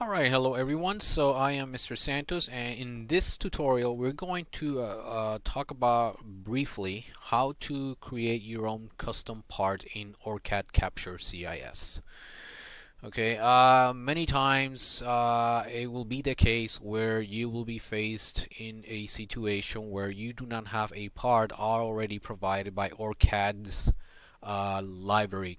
Alright, hello everyone. So I am Mr. Santos, and in this tutorial we're going to talk about briefly how to create your own custom part in OrCAD Capture CIS. Okay, many times it will be the case where you will be faced in a situation where you do not have a part already provided by OrCAD's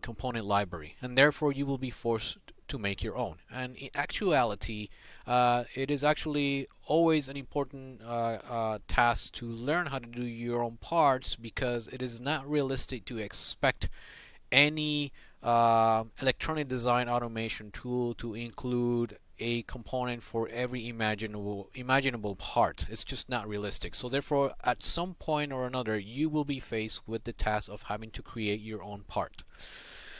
component library, and therefore you will be forced to make your own. And in actuality, it is actually always an important task to learn how to do your own parts, because it is not realistic to expect any electronic design automation tool to include a component for every imaginable part. It's just not realistic. So therefore, at some point or another, you will be faced with the task of having to create your own part.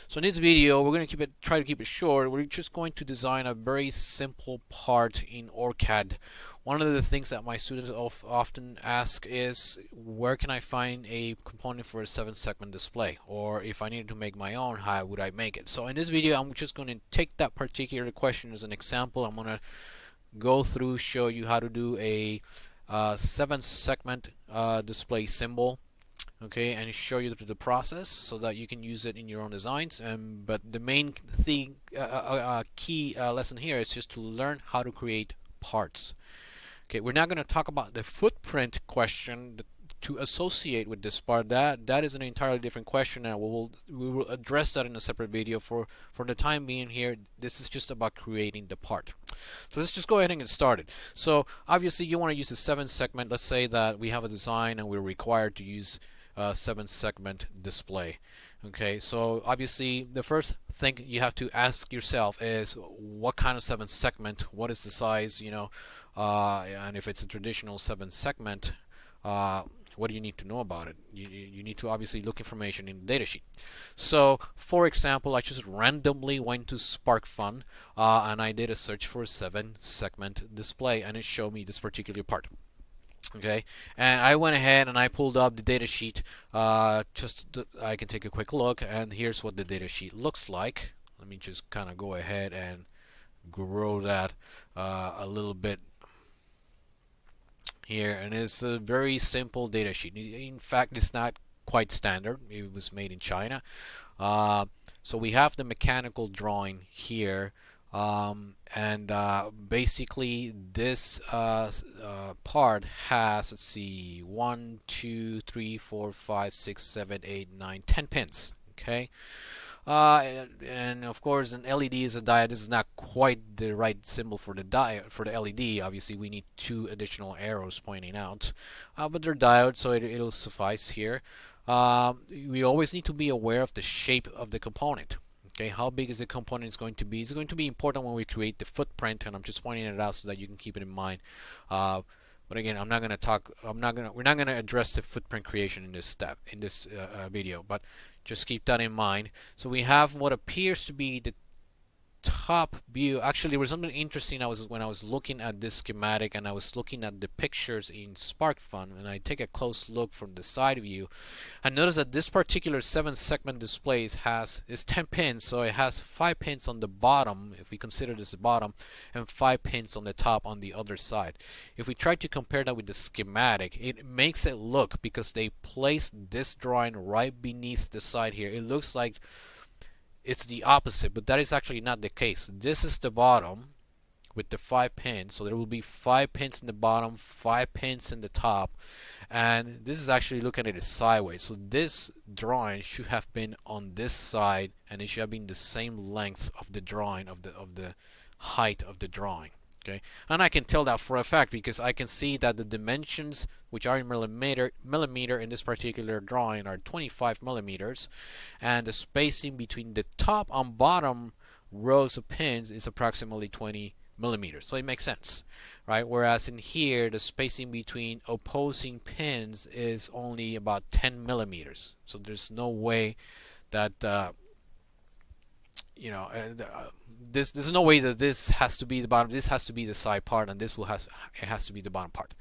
So in this video, we're going to try to keep it short. We're just going to design a very simple part in OrCAD. One of the things that my students often ask is, where can I find a component for a 7-segment display? Or if I needed to make my own, how would I make it? So in this video, I'm just going to take that particular question as an example. I'm going to go through, show you how to do a 7-segment display symbol. Okay, and show you the process so that you can use it in your own designs. But the main thing, key lesson here is just to learn how to create parts. Okay, we're not going to talk about the footprint question to associate with this part. That is an entirely different question, and we will address that in a separate video. For the time being here, this is just about creating the part. So let's just go ahead and get started. So obviously you want to use a 7-segment. Let's say that we have a design and we're required to use 7-segment display. Okay, so obviously the first thing you have to ask yourself is, what kind of 7-segment, what is the size, and if it's a traditional 7-segment, what do you need to know about it? You need to obviously look information in the datasheet. So for example, I just randomly went to SparkFun and I did a search for a 7-segment display, and it showed me this particular part. Okay, and I went ahead and I pulled up the data sheet. I can take a quick look, and here's what the data sheet looks like. Let me just kind of go ahead and grow that a little bit here, and it's a very simple data sheet. In fact, it's not quite standard. It was made in China. So we have the mechanical drawing here. Basically this part has, let's see, 1, 2, 3, 4, 5, 6, 7, 8, 9, 10 pins. Okay, and of course an LED is a diode. This is not quite the right symbol for the diode. For the LED, obviously we need 2 additional arrows pointing out, but they're diodes, so it'll suffice here. We always need to be aware of the shape of the component. Okay, how big is the component is going to be? It's going to be important when we create the footprint, and I'm just pointing it out so that you can keep it in mind. But again, we're not going to address the footprint creation in this video, but just keep that in mind. So we have what appears to be the top view. Actually, there was something interesting. When I was looking at this schematic and I was looking at the pictures in SparkFun, and I take a close look from the side view, I noticed that this particular 7-segment display is 10 pins, so it has 5 pins on the bottom, if we consider this the bottom, and 5 pins on the top on the other side. If we try to compare that with the schematic, it makes it look, because they placed this drawing right beneath the side here, it looks like it's the opposite, but that is actually not the case. This is the bottom with the 5 pins, so there will be 5 pins in the bottom, 5 pins in the top, and this is actually looking at it sideways. So this drawing should have been on this side, and it should have been the same length of the drawing, of the height of the drawing. Okay, and I can tell that for a fact because I can see that the dimensions, which are in millimeter in this particular drawing, are 25 millimeters, and the spacing between the top and bottom rows of pins is approximately 20 millimeters. So it makes sense, right? Whereas in here, the spacing between opposing pins is only about 10 millimeters. So there's no way that there's no way that this has to be the bottom. This has to be the side part, and it has to be the bottom part.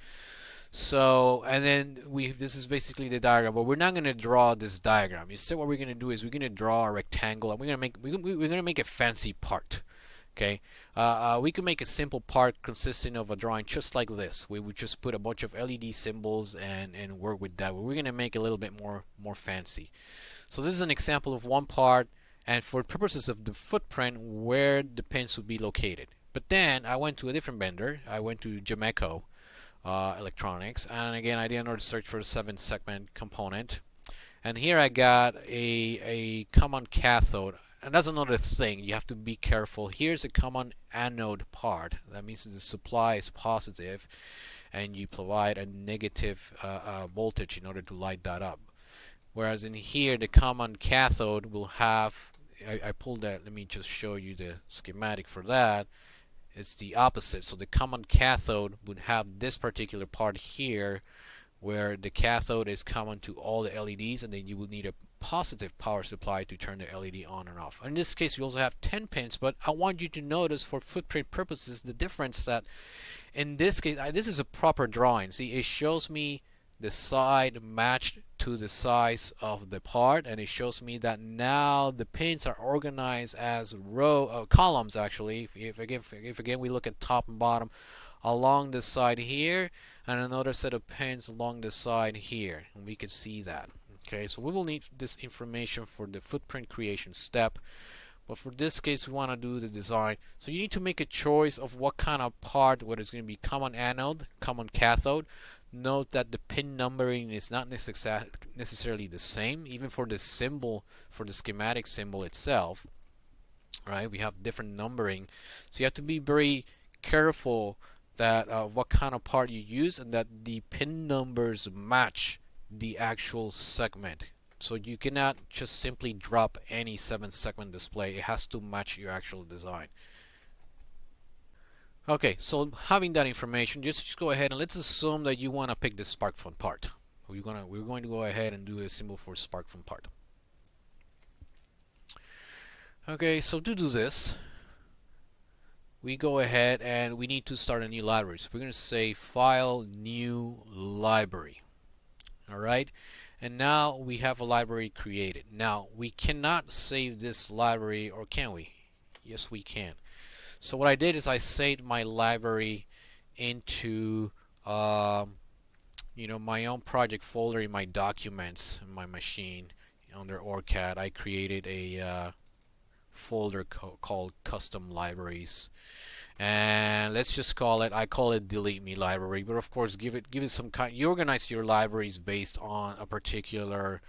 So, and then this is basically the diagram, but we're not going to draw this diagram. Instead, what we're going to do is we're going to draw a rectangle, and we're going to make a fancy part. Okay, we can make a simple part consisting of a drawing just like this. We would just put a bunch of LED symbols and work with that. We're gonna make it a little bit more fancy. So this is an example of one part, and for purposes of the footprint, where the pins would be located. But then I went to a different vendor. I went to Jameco Electronics, and again I did another search for a 7-segment component. And here I got a common cathode. And that's another thing, you have to be careful. Here's a common anode part. That means the supply is positive and you provide a negative voltage in order to light that up. Whereas in here, the common cathode will have, I pulled that, let me just show you the schematic for that. It's the opposite. So the common cathode would have this particular part here, where the cathode is common to all the LEDs, and then you will need a positive power supply to turn the LED on and off. In this case, we also have 10 pins, but I want you to notice for footprint purposes the difference that in this case, this is a proper drawing. See, it shows me the side matched to the size of the part, and it shows me that now the pins are organized as columns actually. If again we look at top and bottom along the side here, and another set of pins along the side here, and we can see that. Okay, so we will need this information for the footprint creation step, but for this case we want to do the design. So you need to make a choice of what kind of part, whether it's going to be common anode, common cathode. Note that the pin numbering is not necessarily the same, even for the symbol, for the schematic symbol itself. Right, we have different numbering, so you have to be very careful that what kind of part you use, and that the pin numbers match the actual segment. So you cannot just simply drop any 7-segment display. It has to match your actual design. Okay, so having that information, just go ahead and let's assume that you want to pick the SparkFun part. We're going to go ahead and do a symbol for SparkFun part. Okay, so to do this, we go ahead and we need to start a new library. So we're going to say File, New Library. Alright, and now we have a library created. Now we cannot save this library, or can we? Yes, we can. So what I did is I saved my library into my own project folder in my documents in my machine under OrCAD. I created a folder called Custom Libraries, and let's just I call it Delete Me Library. But of course, give it some kind. You organize your libraries based on a particular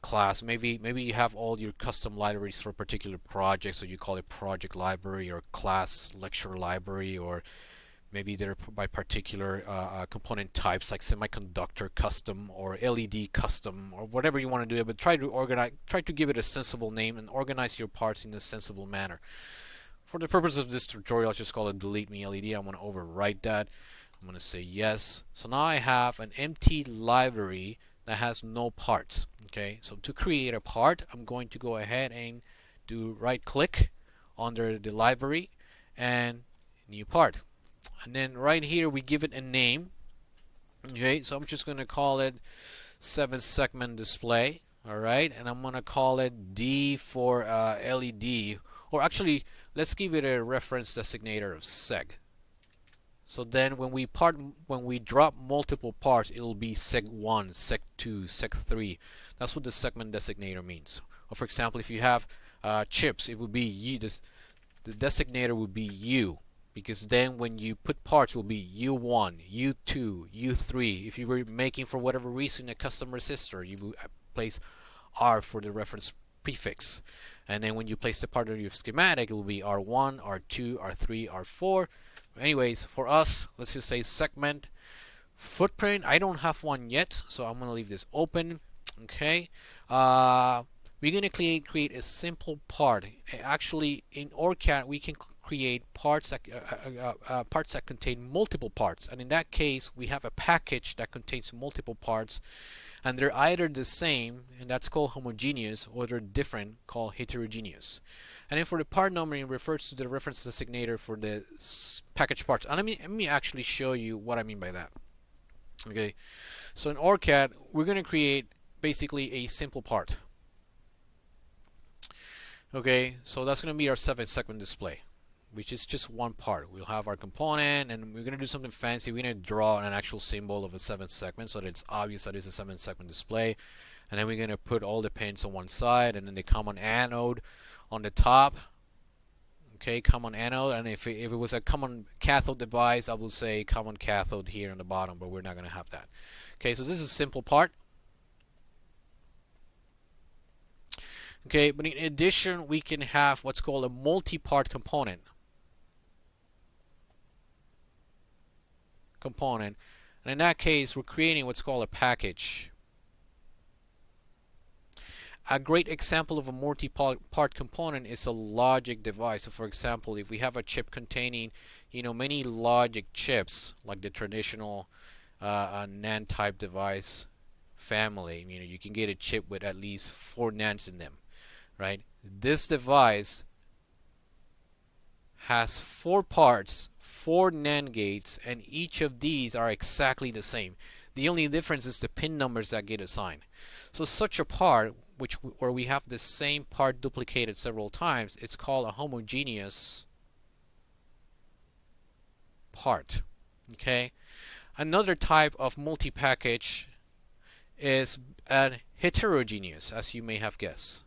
class. Maybe you have all your custom libraries for a particular project, so you call it project library or class lecture library, or maybe they're by particular component types like semiconductor custom or LED custom or whatever you want to do. But try to give it a sensible name and organize your parts in a sensible manner. For the purpose of this tutorial, I'll just call it Delete Me LED. I'm going to overwrite that. I'm going to say yes. So now I have an empty library that has no parts. Okay, so to create a part, I'm going to go ahead and do right click under the library and new part, and then right here we give it a name. Okay, so I'm just going to call it 7-segment display. Alright, and I'm going to call it D for LED, or actually let's give it a reference designator of seg. So then when we drop multiple parts, it'll be seg1, seg2, seg3. That's what the segment designator means. Or for example, if you have chips, it would be U. The designator would be U, because then when you put parts, it will be U1, U2, U3. If you were making, for whatever reason, a custom resistor, you would place R for the reference prefix. And then when you place the part of your schematic, it will be R1, R2, R3, R4. Anyways, for us, let's just say segment footprint. I don't have one yet, so I'm going to leave this open. Okay, we're going to create a simple part. Actually, in OrCAD, we can create parts that contain multiple parts, and in that case, we have a package that contains multiple parts, and they're either the same, and that's called homogeneous, or they're different, called heterogeneous. And then for the part numbering, it refers to the reference designator for the package parts. And let me actually show you what I mean by that. Okay, so in OrCAD, we're going to create basically a simple part. Okay, so that's going to be our 7-segment display. which is just one part. We'll have our component, and we're going to do something fancy. We're going to draw an actual symbol of a 7th segment so that it's obvious that it's a 7th segment display. And then we're going to put all the pins on one side, and then the common anode on the top. Okay, common anode, and if it was a common cathode device, I will say common cathode here on the bottom, but we're not going to have that. Okay, so this is a simple part. Okay, but in addition, we can have what's called a multi-part component. And in that case, we're creating what's called a package. A great example of a multi-part component is a logic device. So for example, if we have a chip containing, many logic chips, like the traditional NAND type device family, you can get a chip with at least 4 NANDs in them, right? This device has 4 parts, 4 NAND gates, and each of these are exactly the same. The only difference is the pin numbers that get assigned. So such a part, where we have the same part duplicated several times, it's called a homogeneous part. Okay. Another type of multi-package is a heterogeneous, as you may have guessed.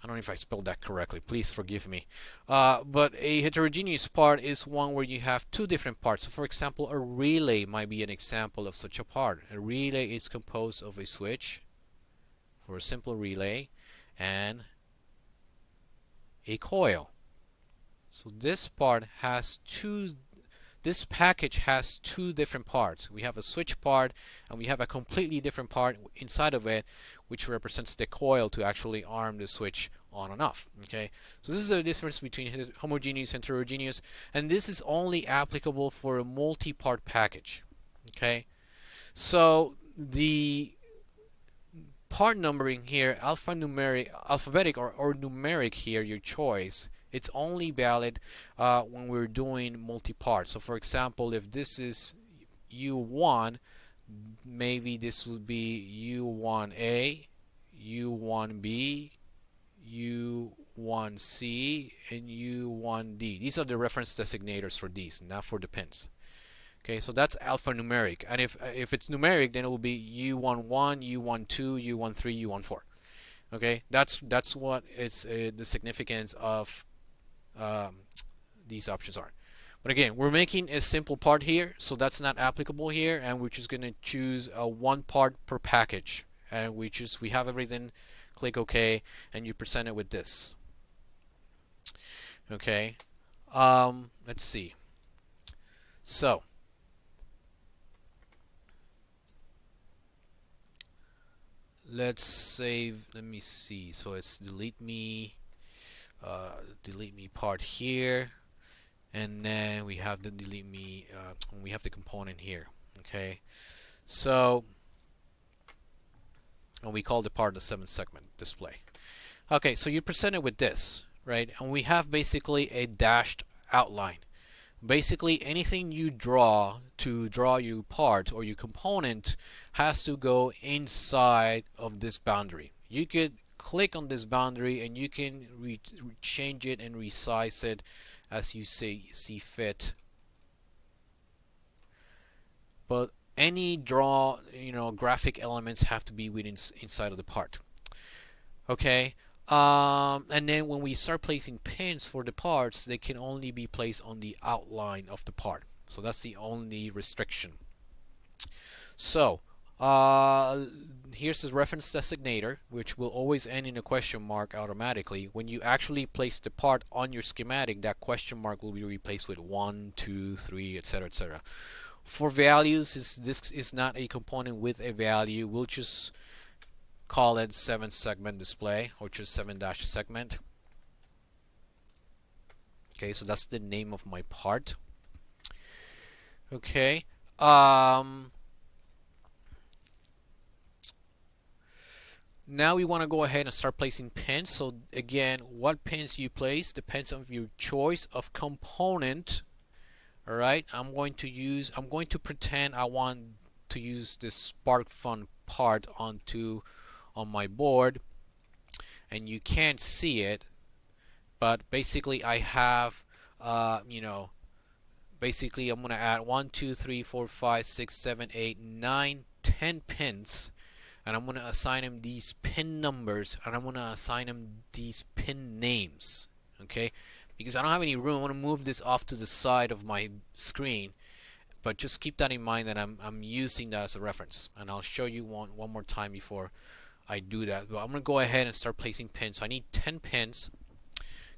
I don't know if I spelled that correctly. Please forgive me. But a heterogeneous part is one where you have 2 different parts. So for example, a relay might be an example of such a part. A relay is composed of a switch for a simple relay and a coil. So this package has 2 different parts. We have a switch part, and we have a completely different part inside of it, which represents the coil to actually arm the switch on and off. Okay, so this is the difference between homogeneous and heterogeneous, and this is only applicable for a multi-part package. Okay, so the part numbering here, alphabetic or numeric here, your choice. It's only valid when we're doing multi-part. So for example, if this is U1, maybe this would be U1A, U1B, U1C, and U1D. These are the reference designators for these, not for the pins. Okay, so that's alphanumeric. And if it's numeric, then it will be U11, U12, U13, U14. Okay, that's what it's the significance of these options are. But again, we're making a simple part here, so that's not applicable here, and we're just going to choose a 1 part per package, and we have everything. Click OK, and you present it with this. Okay, let's see. So let's save. Let me see. So it's delete me part here, and then we have the delete me. We have the component here. Okay, so and we call the part the 7th segment display. Okay, so you present it with this, right? And we have basically a dashed outline. Basically, anything you draw to draw your part or your component has to go inside of this boundary. You could click on this boundary and you can change it and resize it as you see fit. But any graphic elements have to be inside of the part. Okay, and then when we start placing pins for the parts, they can only be placed on the outline of the part. So that's the only restriction. So here's the reference designator, which will always end in a question mark automatically. When you actually place the part on your schematic, that question mark will be replaced with 1, 2, 3, etc., etc. For values, this is not a component with a value. We'll just call it 7th segment display, or just 7-segment. Okay, so that's the name of my part. Okay. Now we want to go ahead and start placing pins. So again, what pins you place depends on your choice of component. All right, I'm going to pretend I want to use this SparkFun part on my board, and you can't see it, but basically I have, basically I'm gonna add 1, 2, 3, 4, 5, 6, 7, 8, 9, 10 pins, and I'm gonna assign them these pin numbers, and I'm gonna assign them these pin names. Okay, because I don't have any room. I want to move this off to the side of my screen, but just keep that in mind that I'm using that as a reference, and I'll show you one more time before I do that. But I'm gonna go ahead and start placing pins. So I need 10 pins.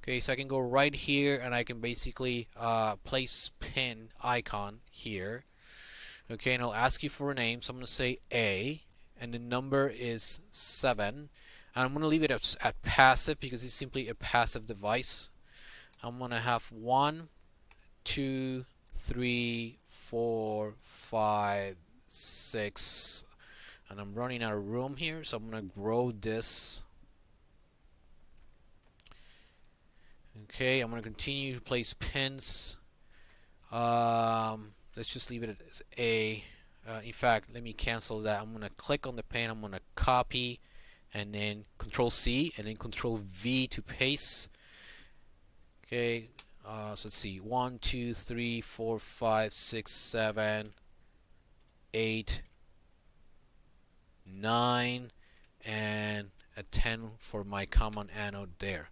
Okay, so I can go right here and I can basically place pin icon here. Okay, and I'll ask you for a name. So I'm gonna say A, and the number is 7. And I'm gonna leave it at passive because it's simply a passive device. I'm gonna have 1, 2, 3, 4, 5, 6, and I'm running out of room here, so I'm gonna grow this. Okay, I'm gonna continue to place pins. Let's just leave it as A. In fact, let me cancel that. I'm gonna click on the pen. I'm gonna copy, and then Control C, and then Control V to paste. Okay, so let's see, 1, 2, 3, 4, 5, 6, 7, 8, 9, and a 10 for my common anode there.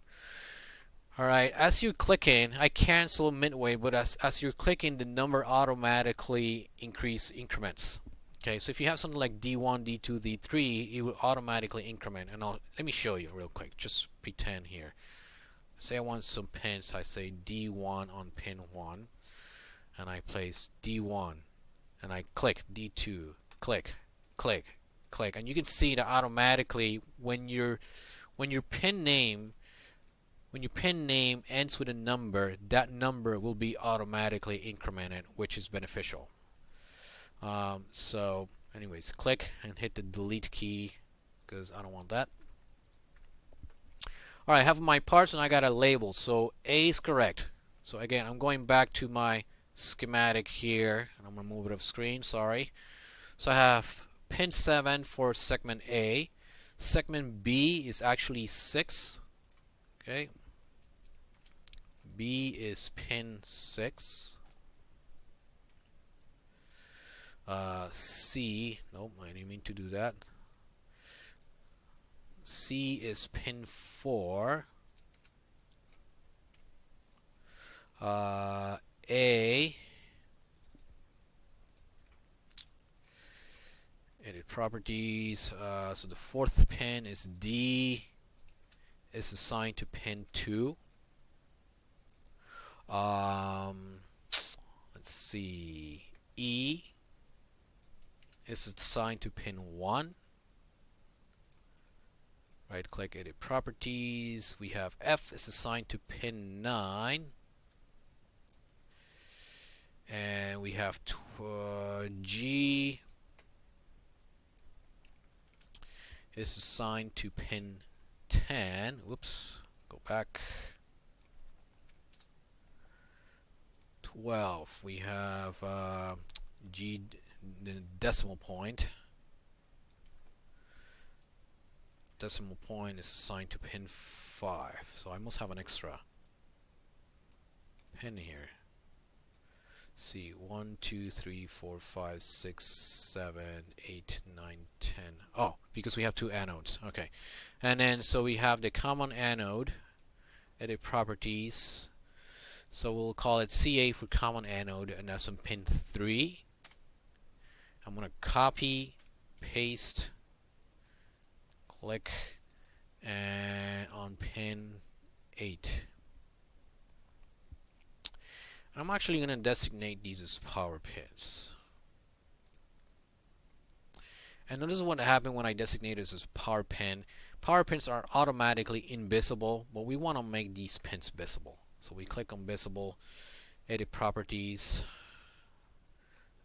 Alright, as you're clicking, I cancel midway, but as you're clicking, the number automatically increments. Okay, so if you have something like D1, D2, D3, it will automatically increment. And let me show you real quick. Just pretend here. Say I want some pins. I say D1 on pin 1, and I place D1, and I click D2, click, click, click, and you can see that automatically when your pin name ends with a number, that number will be automatically incremented, which is beneficial. So anyways, click and hit the delete key because I don't want that. Alright, I have my parts and I got a label. So A is correct. So again, I'm going back to my schematic here, and I'm going to move it off screen, sorry. So I have pin 7 for segment A. Segment B is actually 6. Okay. B is pin 6. C, nope, I didn't mean to do that. C is pin 4. A, edit properties. So the fourth pin is D, is assigned to pin 2. Let's see, E is assigned to pin 1. Right click, edit properties. We have F is assigned to pin 9. And we have G is assigned to pin 10. Whoops, go back. 12. We have G, the decimal point. Decimal point is assigned to pin 5. So I must have an extra pin here. See, 1, 2, 3, 4, 5, 6, 7, 8, 9, 10. Oh, because we have 2 anodes. Okay. And then so we have the common anode, edit properties. So we'll call it CA for common anode, and that's on pin 3. I'm going to copy, paste, click, and on pin 8. And I'm actually going to designate these as power pins. And notice what happened when I designate this as power pin. Power pins are automatically invisible, but we want to make these pins visible. So we click on visible, edit properties.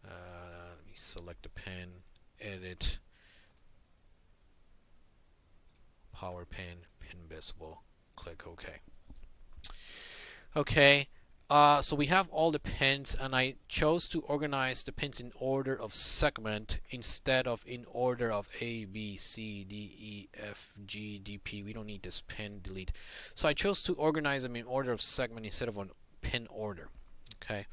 Let me select the pin, edit, power pin, pin visible, click OK. Okay. So we have all the pins, and I chose to organize the pins in order of segment instead of in order of A, B, C, D, E, F, G, D, P. We don't need this pin, delete. So I chose to organize them in order of segment instead of on pin order. Okay.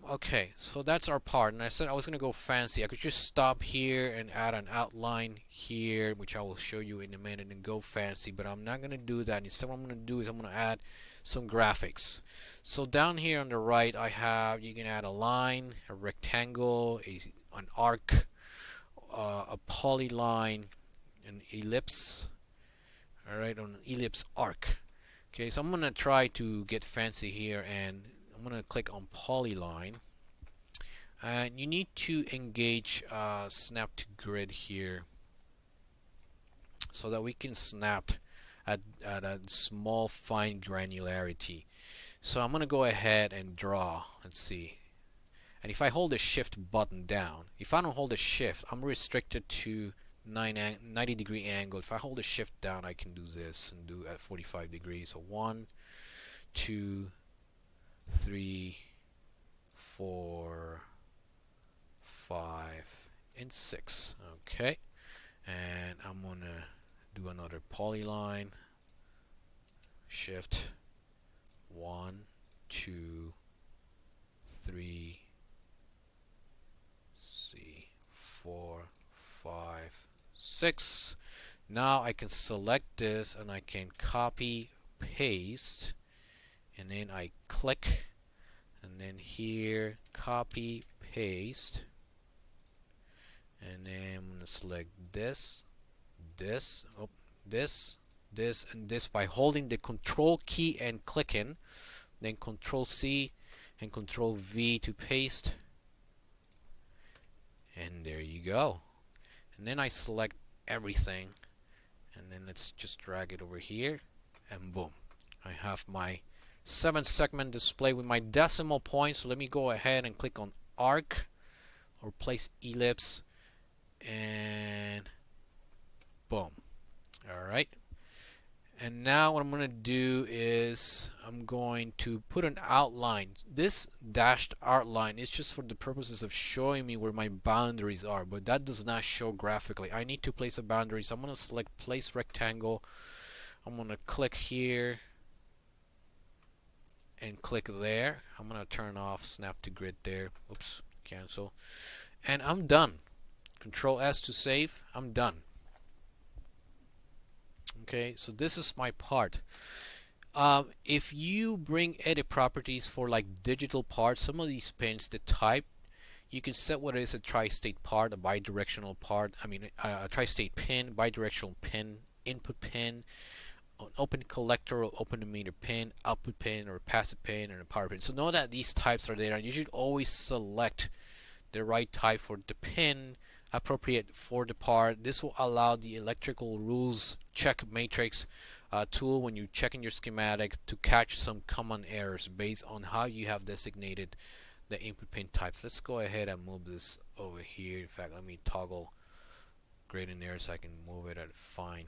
Okay, so that's our part, and I said I was gonna go fancy. I could just stop here and add an outline here, which I will show you in a minute, and go fancy, but I'm not gonna do that. Instead, what I'm gonna do is I'm gonna add some graphics. So down here on the right, I have, you can add a line, a rectangle, an arc, a polyline, an ellipse. All right, on an ellipse arc. Okay, so I'm gonna try to get fancy here, and I'm going to click on polyline, and you need to engage snap to grid here so that we can snap at a small fine granularity. So I'm going to go ahead and draw. Let's see. And if I hold the shift button down, if I don't hold the shift, I'm restricted to 90-degree angle. If I hold the shift down, I can do this and do at 45 degrees. So 1, 2, 3, 4, 5, and 6. Okay, and I'm gonna do another polyline. Shift 1, 2, 3, 4, 5, 6. Now I can select this and I can copy, paste, and then I click, and then here copy, paste, and then I'm going to select this, this, and this by holding the control key and clicking, then control C and control V to paste, and there you go. And then I select everything, and then let's just drag it over here, and boom, I have my 7-segment display with my decimal points. So let me go ahead and click on arc or place ellipse, and boom. Alright, and now what I'm going to do is I'm going to put an outline. This dashed outline is just for the purposes of showing me where my boundaries are, but that does not show graphically. I need to place a boundary, so I'm going to select place rectangle. I'm going to click here and click there. I'm going to turn off snap to grid there. Oops, cancel. And I'm done. Control S to save. I'm done. Okay, so this is my part. If you bring edit properties for like digital parts, some of these pins, the type, you can set what is a tri-state part, a bidirectional part, a tri-state pin, bidirectional pin, input pin, an open collector or open emitter pin, output pin, or a passive pin, and a power pin. So know that these types are there, and you should always select the right type for the pin appropriate for the part. This will allow the electrical rules check matrix tool, when you check in your schematic, to catch some common errors based on how you have designated the input pin types. Let's go ahead and move this over here. In fact, let me toggle grid in there so I can move it at fine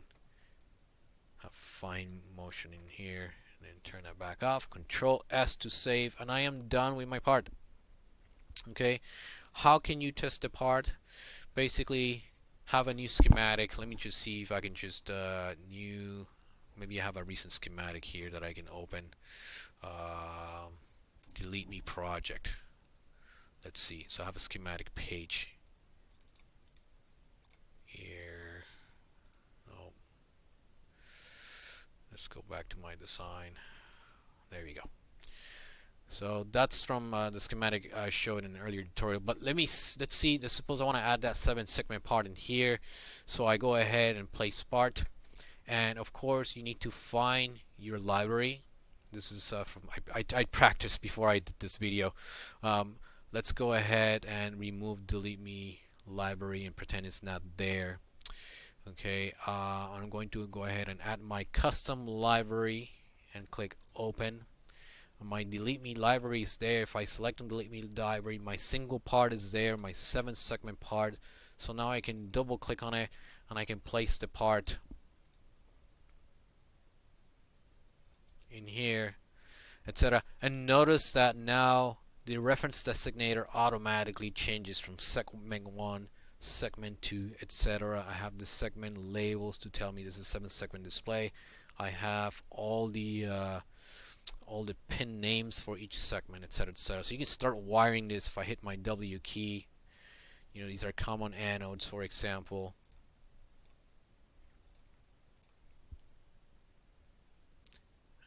motion in here, and then turn that back off. Control S to save, and I am done with my part. Okay, how can you test the part? Basically, have a new schematic. Let me just see if I can just maybe I have a recent schematic here that I can open. Delete me project. Let's see. So I have a schematic page here. Oh, let's go back to my design. There we go. So that's from the schematic I showed in an earlier tutorial. But let's see. Let's suppose I want to add that 7-segment part in here. So I go ahead and place part, and of course you need to find your library. This is from I practiced before I did this video. Let's go ahead and remove delete me library and pretend it's not there. Okay, I'm going to go ahead and add my custom library and click open. My delete me library is there. If I select on delete me library, my single part is there, my 7-segment part. So now I can double click on it and I can place the part in here, etc. And notice that now the reference designator automatically changes from segment 1, segment 2, etc. I have the segment labels to tell me this is 7-segment display. I have all the pin names for each segment, etc., etc. So you can start wiring this. If I hit my W key, these are common anodes, for example.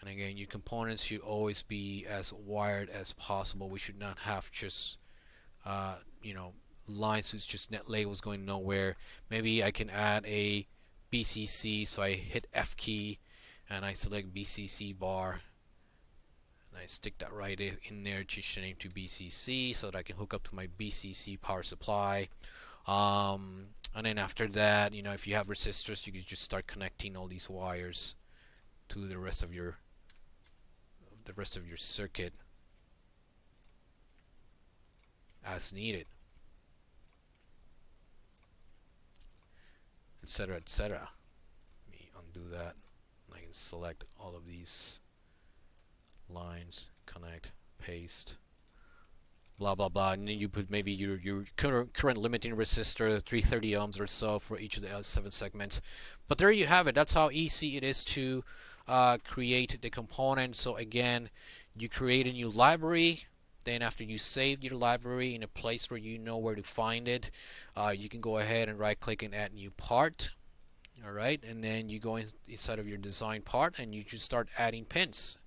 And again, your components should always be as wired as possible. We should not have just lines with just net labels going nowhere. Maybe I can add a BCC, so I hit F key and I select BCC bar. And I stick that right in there, change the name to BCC so that I can hook up to my BCC power supply. And then after that, if you have resistors, you can just start connecting all these wires to the rest of your circuit as needed, etc., etc. Let me undo that. I can select all of these lines, connect, paste, blah blah blah, and then you put maybe your current limiting resistor, 330 ohms or so for each of the 7 segments. But there you have it. That's how easy it is to create the component. So again, you create a new library. Then after you save your library in a place where you know where to find it, you can go ahead and right click and add new part. Alright, and then you go inside of your design part and you just start adding pins.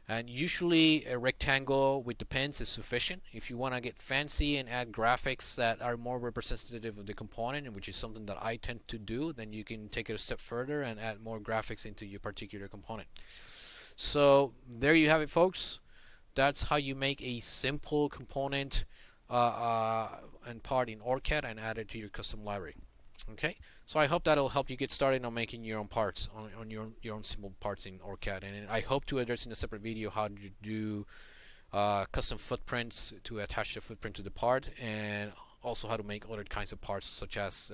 And usually a rectangle with the pins is sufficient. If you want to get fancy and add graphics that are more representative of the component, which is something that I tend to do, then you can take it a step further and add more graphics into your particular component. So there you have it, folks. That's how you make a simple component and part in OrCAD and add it to your custom library. Okay, so I hope that'll help you get started on making your own parts, on your own simple parts in OrCAD. And I hope to address in a separate video how to do custom footprints to attach the footprint to the part, and also how to make other kinds of parts such as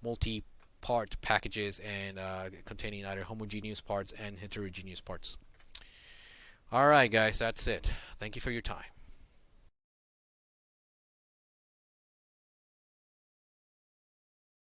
multi-part packages and containing either homogeneous parts and heterogeneous parts. Alright guys, that's it. Thank you for your time.